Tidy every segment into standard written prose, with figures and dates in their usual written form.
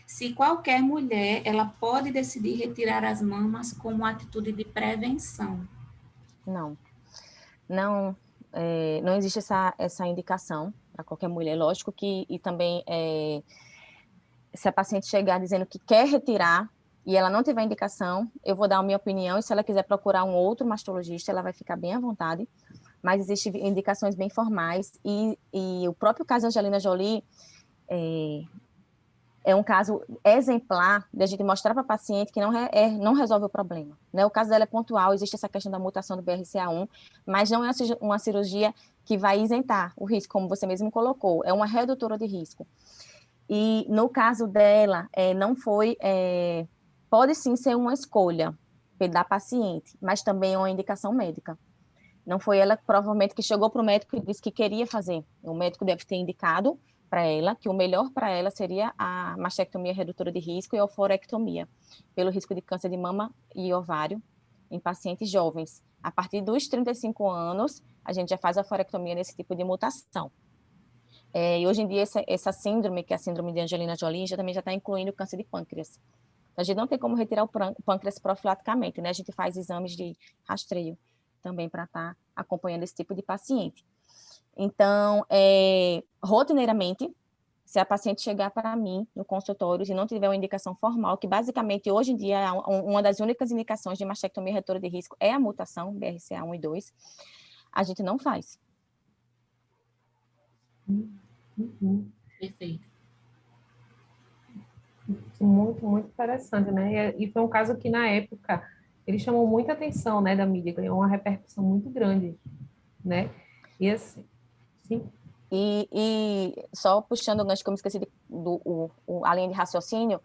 se qualquer mulher, ela pode decidir retirar as mamas como atitude de prevenção. Não, não, não existe essa indicação para qualquer mulher. Lógico que, e também, se a paciente chegar dizendo que quer retirar e ela não tiver indicação, eu vou dar a minha opinião, e se ela quiser procurar um outro mastologista, ela vai ficar bem à vontade, mas existem indicações bem formais, e o próprio caso Angelina Jolie é um caso exemplar de a gente mostrar para a paciente que não resolve o problema. Né? O caso dela é pontual, existe essa questão da mutação do BRCA1, mas não é uma cirurgia que vai isentar o risco, como você mesmo colocou, é uma redutora de risco. E no caso dela, não foi, pode sim ser uma escolha da paciente, mas também é uma indicação médica. Não foi ela, provavelmente, que chegou para o médico e disse que queria fazer. O médico deve ter indicado para ela que o melhor para ela seria a mastectomia redutora de risco e a oforectomia, pelo risco de câncer de mama e ovário em pacientes jovens. A partir dos 35 anos, a gente já faz a oforectomia nesse tipo de mutação. E hoje em dia, essa síndrome, que é a síndrome de Angelina Jolie, também já está incluindo o câncer de pâncreas. A gente não tem como retirar o pâncreas profilaticamente, né? A gente faz exames de rastreio também para estar acompanhando esse tipo de paciente. Então, rotineiramente, se a paciente chegar para mim no consultório e não tiver uma indicação formal, que basicamente hoje em dia uma das únicas indicações de mastectomia redutora de risco é a mutação BRCA1 e 2, a gente não faz. Uhum. Perfeito. Muito, muito interessante, né? E foi um caso que, na época, ele chamou muita atenção, né, da mídia, ganhou uma repercussão muito grande, né? E assim, sim. E só puxando o gancho que eu me esqueci a linha de raciocínio,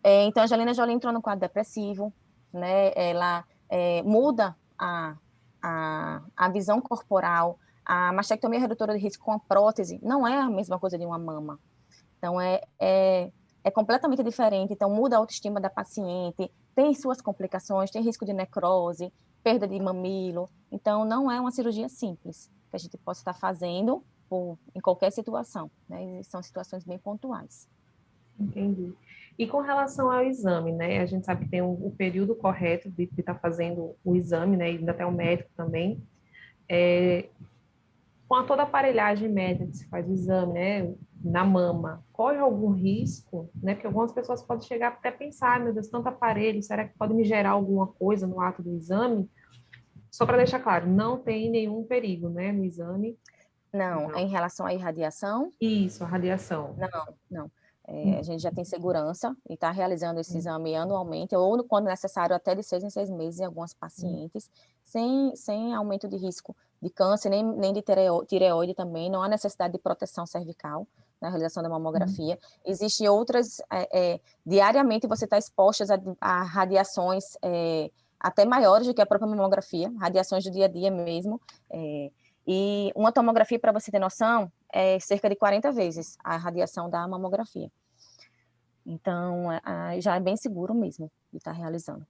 então a Angelina Jolie entrou no quadro depressivo, né? Ela muda a visão corporal, a mastectomia redutora de risco com a prótese não é a mesma coisa de uma mama. Então, é completamente diferente. Então, muda a autoestima da paciente, tem suas complicações, tem risco de necrose, perda de mamilo. Então, não é uma cirurgia simples que a gente possa estar fazendo em qualquer situação, né? São situações bem pontuais. Entendi. E com relação ao exame, né? A gente sabe que tem o período correto de estar fazendo o exame, né? E até o médico também. Com toda a aparelhagem médica que se faz o exame, né? Na mama, corre algum risco, né? Porque algumas pessoas podem chegar até a pensar, meu Deus, tanto aparelho, será que pode me gerar alguma coisa no ato do exame? Só para deixar claro, não tem nenhum perigo, né? No exame. Não, Não. em relação à irradiação, Isso, a radiação. não. A gente já tem segurança e está realizando esse exame anualmente, ou quando necessário, até de 6 em 6 meses em algumas pacientes, sem aumento de risco de câncer, nem de tireoide também, não há necessidade de proteção cervical na realização da mamografia. Existem outras, diariamente você está exposta a radiações até maiores do que a própria mamografia, radiações do dia a dia mesmo, e uma tomografia, para você ter noção, é cerca de 40 vezes a radiação da mamografia. Então, já é bem seguro mesmo de estar realizando.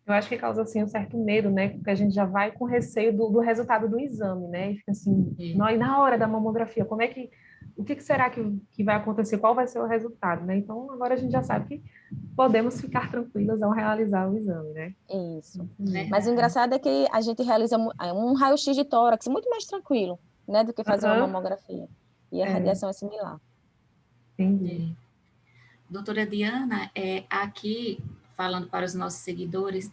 Eu acho que causa, assim, um certo medo, né? Porque a gente já vai com receio do resultado do exame, né? E fica assim, e na hora da mamografia, o que será que vai acontecer? Qual vai ser o resultado, né? Então, agora a gente já sabe que podemos ficar tranquilas ao realizar o exame, né? Isso. Uhum. Mas o engraçado é que a gente realiza um raio-x de tórax muito mais tranquilo, né, do que fazer uma Aham. mamografia. E a É, radiação é similar. entendi. Doutora Diana, aqui, falando para os nossos seguidores,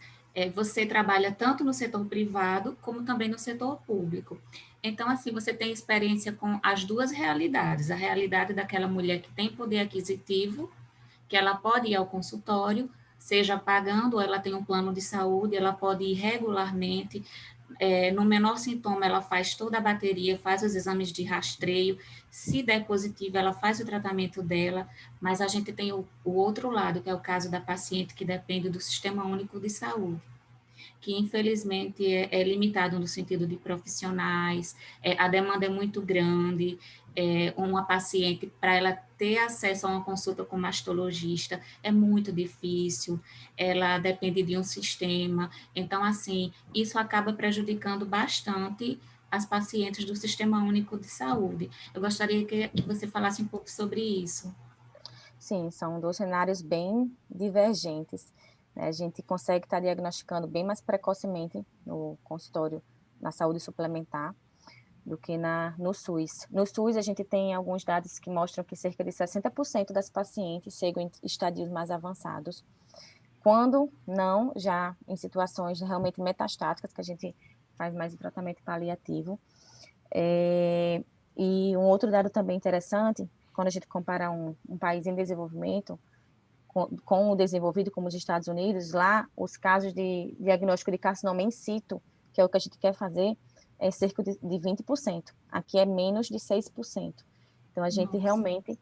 você trabalha tanto no setor privado como também no setor público. Então, assim, você tem experiência com as duas realidades, a realidade daquela mulher que tem poder aquisitivo, que ela pode ir ao consultório, seja pagando, ou ela tem um plano de saúde, ela pode ir regularmente, no menor sintoma, ela faz toda a bateria, faz os exames de rastreio, se der positivo, ela faz o tratamento dela, mas a gente tem o outro lado, que é o caso da paciente que depende do Sistema Único de Saúde, que infelizmente é limitado no sentido de profissionais, a demanda é muito grande, uma paciente, para ela ter acesso a uma consulta com mastologista, é muito difícil, ela depende de um sistema, então, assim, isso acaba prejudicando bastante as pacientes do Sistema Único de Saúde. Eu gostaria que você falasse um pouco sobre isso. sim, são dois cenários bem divergentes. Né? A gente consegue estar diagnosticando bem mais precocemente no consultório, na saúde suplementar, do que no SUS. No SUS, a gente tem alguns dados que mostram que cerca de 60% das pacientes chegam em estadios mais avançados, quando não já em situações realmente metastáticas, que a gente faz mais o tratamento paliativo. E um outro dado também interessante, quando a gente compara um país em desenvolvimento com o desenvolvido, como os Estados Unidos, lá os casos de diagnóstico de carcinoma in situ, que é o que a gente quer fazer, é cerca de 20%. Aqui é menos de 6%. Então, a gente realmente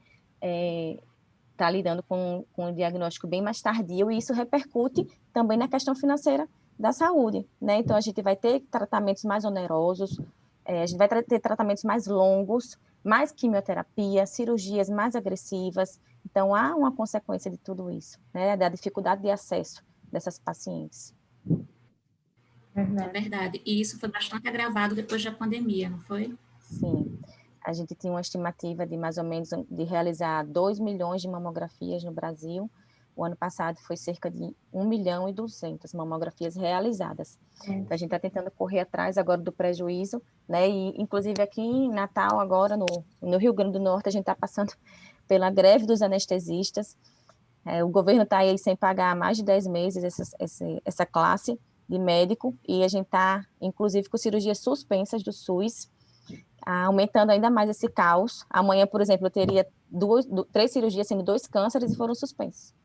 está lidando com um diagnóstico bem mais tardio, e isso repercute também na questão financeira da saúde, né? Então, a gente vai ter tratamentos mais onerosos, a gente vai ter tratamentos mais longos, mais quimioterapia, cirurgias mais agressivas. Então, há uma consequência de tudo isso, né? Da dificuldade de acesso dessas pacientes. É verdade. E isso foi bastante agravado depois da pandemia, não foi? Sim. A gente tinha uma estimativa de mais ou menos de realizar 2 milhões de mamografias no Brasil. O ano passado foi cerca de 1.200.000 mamografias realizadas. Então, a gente está tentando correr atrás agora do prejuízo, né? E, inclusive, aqui em Natal, agora, no Rio Grande do Norte, a gente está passando pela greve dos anestesistas. O governo está aí sem pagar há mais de 10 meses essa classe de médico, e a gente está, inclusive, com cirurgias suspensas do SUS, aumentando ainda mais esse caos. Amanhã, por exemplo, eu teria 3 cirurgias, sendo 2 cânceres, e foram suspensos.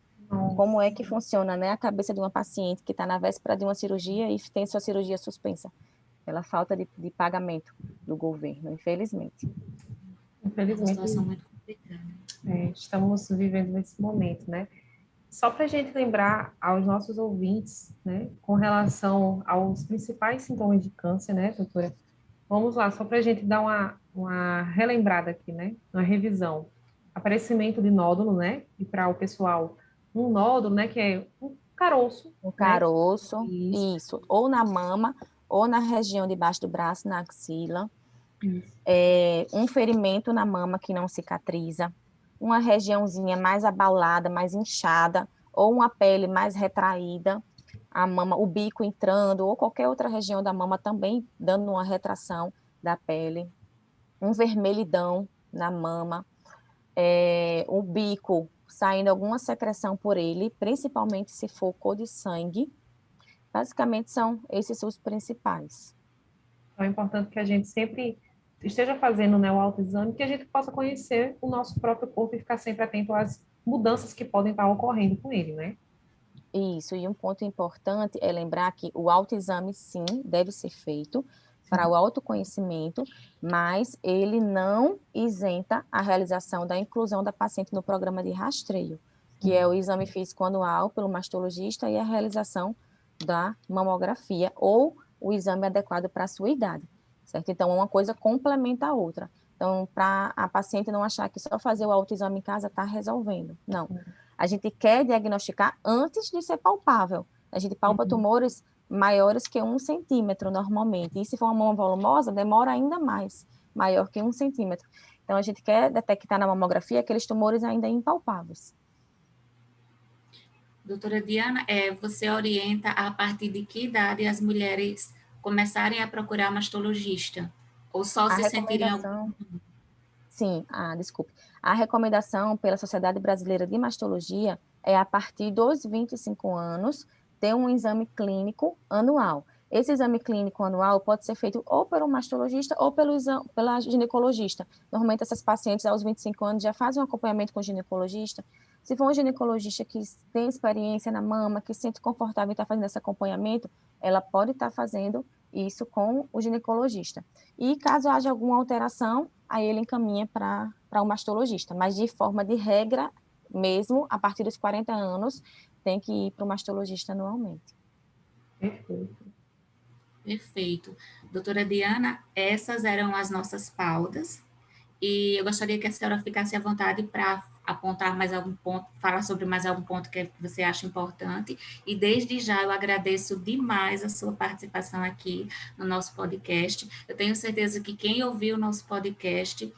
Como é que funciona, né, a cabeça de uma paciente que está na véspera de uma cirurgia e tem sua cirurgia suspensa? Pela falta de pagamento do governo, infelizmente. É uma situação muito complicada. Estamos vivendo nesse momento, né? Só para a gente lembrar aos nossos ouvintes, né, com relação aos principais sintomas de câncer, né, doutora? Vamos lá, só para a gente dar uma relembrada aqui, né? Uma revisão. Aparecimento de nódulo, né? E para o pessoal, um nódulo, né? Que é um caroço. Um caroço, né? isso. Ou na mama, ou na região de baixo do braço, na axila. Um ferimento na mama que não cicatriza. Uma regiãozinha mais abaulada, mais inchada, ou uma pele mais retraída. A mama, o bico entrando, ou qualquer outra região da mama também dando uma retração da pele. Um vermelhidão na mama. O bico saindo alguma secreção por ele, principalmente se for cor de sangue. Basicamente, são esses os principais. Então, é importante que a gente sempre esteja fazendo, né, o autoexame, que a gente possa conhecer o nosso próprio corpo e ficar sempre atento às mudanças que podem estar ocorrendo com ele, né? Isso, e um ponto importante é lembrar que o autoexame, sim, deve ser feito para o autoconhecimento, mas ele não isenta a realização da inclusão da paciente no programa de rastreio, que é o exame físico anual pelo mastologista e a realização da mamografia, ou o exame adequado para a sua idade, certo? Então, uma coisa complementa a outra. Então, para a paciente não achar que só fazer o autoexame em casa está resolvendo. Não. A gente quer diagnosticar antes de ser palpável. A gente palpa tumores maiores que 1 centímetro normalmente. E se for uma mama volumosa, demora ainda mais, maior que 1 centímetro. Então, a gente quer detectar na mamografia aqueles tumores ainda impalpáveis. Doutora Diana, você orienta a partir de que idade as mulheres começarem a procurar mastologista? Ou só se sentirem... Sim, desculpe. A recomendação pela Sociedade Brasileira de Mastologia é, a partir dos 25 anos, ter um exame clínico anual. Esse exame clínico anual pode ser feito ou pelo mastologista ou pela ginecologista. Normalmente, essas pacientes, aos 25 anos, já fazem um acompanhamento com o ginecologista. Se for um ginecologista que tem experiência na mama, que se sente confortável em estar fazendo esse acompanhamento, ela pode estar fazendo isso com o ginecologista. E caso haja alguma alteração, aí ele encaminha para o mastologista. Mas, de forma de regra, mesmo a partir dos 40 anos, tem que ir para o mastologista anualmente. Perfeito. Doutora Diana, essas eram as nossas pautas, e eu gostaria que a senhora ficasse à vontade para apontar mais algum ponto, falar sobre mais algum ponto que você acha importante, e desde já eu agradeço demais a sua participação aqui no nosso podcast. Eu tenho certeza que quem ouviu o nosso podcast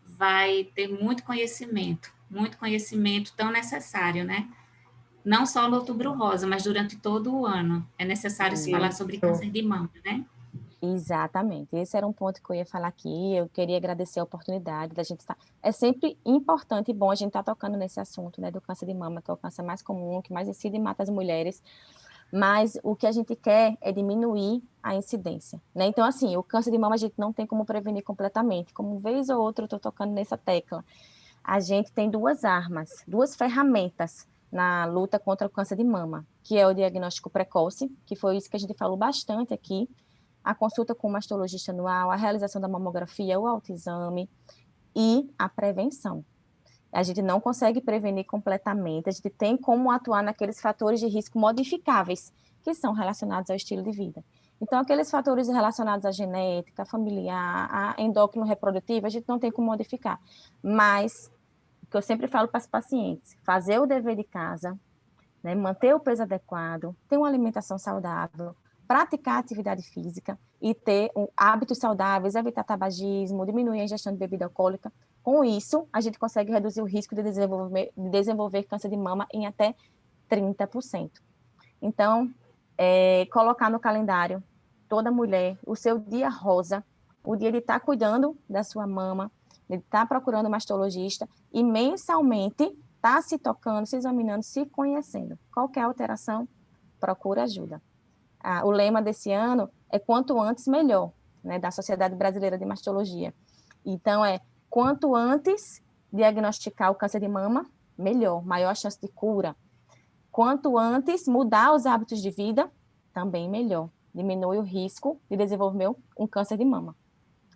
vai ter muito conhecimento muito conhecimento tão necessário, né? Não só no Outubro Rosa, mas durante todo o ano. É necessário se falar sobre Isso. câncer de mama, né? Exatamente. Esse era um ponto que eu ia falar aqui. Eu queria agradecer a oportunidade da gente estar. É sempre importante e bom a gente estar tocando nesse assunto, né, do câncer de mama, que é o câncer mais comum, que mais incide e mata as mulheres. Mas o que a gente quer é diminuir a incidência, né? Então, assim, o câncer de mama a gente não tem como prevenir completamente. Como vez ou outra eu estou tocando nessa tecla. A gente tem duas armas, duas ferramentas na luta contra o câncer de mama, que é o diagnóstico precoce, que foi isso que a gente falou bastante aqui, a consulta com o mastologista anual, a realização da mamografia, o autoexame e a prevenção. A gente não consegue prevenir completamente, a gente tem como atuar naqueles fatores de risco modificáveis, que são relacionados ao estilo de vida. Então, aqueles fatores relacionados à genética, familiar, a endócrino reprodutivo, a gente não tem como modificar. Mas, o que eu sempre falo para as pacientes, fazer o dever de casa, né, manter o peso adequado, ter uma alimentação saudável, praticar atividade física e ter hábitos saudáveis, evitar tabagismo, diminuir a ingestão de bebida alcoólica. Com isso, a gente consegue reduzir o risco de desenvolver câncer de mama em até 30%. Então, colocar no calendário, toda mulher, o seu dia rosa, o dia de estar cuidando da sua mama, de estar procurando um mastologista e mensalmente estar se tocando, se examinando, se conhecendo. Qualquer alteração, procura ajuda. O lema desse ano é quanto antes melhor, né, da Sociedade Brasileira de Mastologia. Então, quanto antes diagnosticar o câncer de mama, melhor, maior chance de cura. Quanto antes mudar os hábitos de vida, também melhor. Diminui o risco de desenvolver um câncer de mama.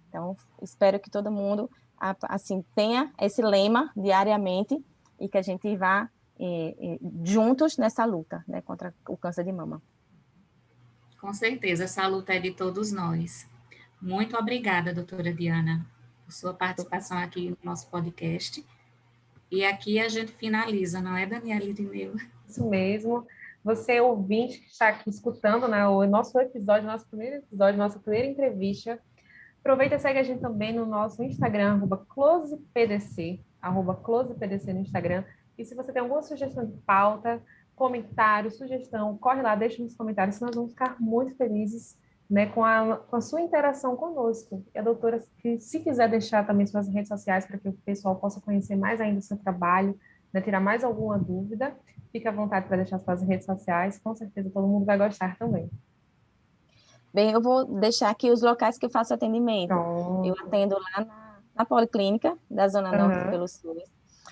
Então, espero que todo mundo assim tenha esse lema diariamente e que a gente vá juntos nessa luta, né, contra o câncer de mama. Com certeza, essa luta é de todos nós. Muito obrigada, doutora Diana, por sua participação aqui no nosso podcast. E aqui a gente finaliza, não é, Daniela Irineu? Isso mesmo. Você, ouvinte, que está aqui escutando, né, o nosso episódio, nossa primeira entrevista, aproveita e segue a gente também no nosso Instagram, @closepdc, @closepdc no Instagram. E se você tem alguma sugestão de pauta, comentário, sugestão, corre lá, deixa nos comentários, que nós vamos ficar muito felizes, né, com a sua interação conosco. E a doutora, se quiser deixar também suas redes sociais para que o pessoal possa conhecer mais ainda o seu trabalho, né, tirar mais alguma dúvida, fique à vontade para deixar suas redes sociais, com certeza todo mundo vai gostar também. Bem, eu vou deixar aqui os locais que eu faço atendimento. Pronto. Eu atendo lá na Policlínica da Zona Norte pelo SUS.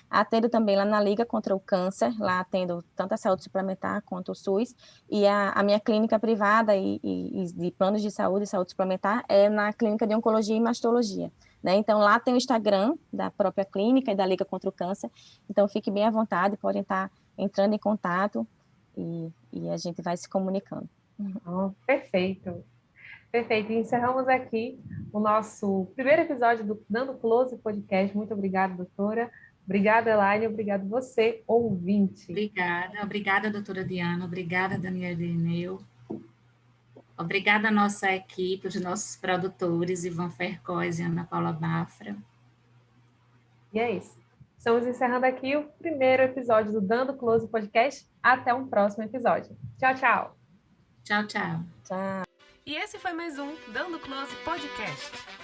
Atendo também lá na Liga contra o Câncer, lá atendo tanto a saúde suplementar quanto o SUS, e a minha clínica privada e de planos de saúde e saúde suplementar é na Clínica de Oncologia e Mastologia, né? Então, lá tem o Instagram da própria clínica e da Liga contra o Câncer, então fique bem à vontade, podem estar entrando em contato e a gente vai se comunicando. Oh, perfeito. Perfeito. E encerramos aqui o nosso primeiro episódio do Dando Close Podcast. Muito obrigada, doutora. Obrigada, Elaine. Obrigado você, ouvinte. Obrigada, doutora Diana. Obrigada, Daniela Irineu. Obrigada à nossa equipe, os nossos produtores, Ivan Fercoz e Ana Paula Bafra. E é isso. Estamos encerrando aqui o primeiro episódio do Dando Close Podcast. Até um próximo episódio. Tchau, tchau. Tchau, tchau. Tchau. E esse foi mais um Dando Close Podcast.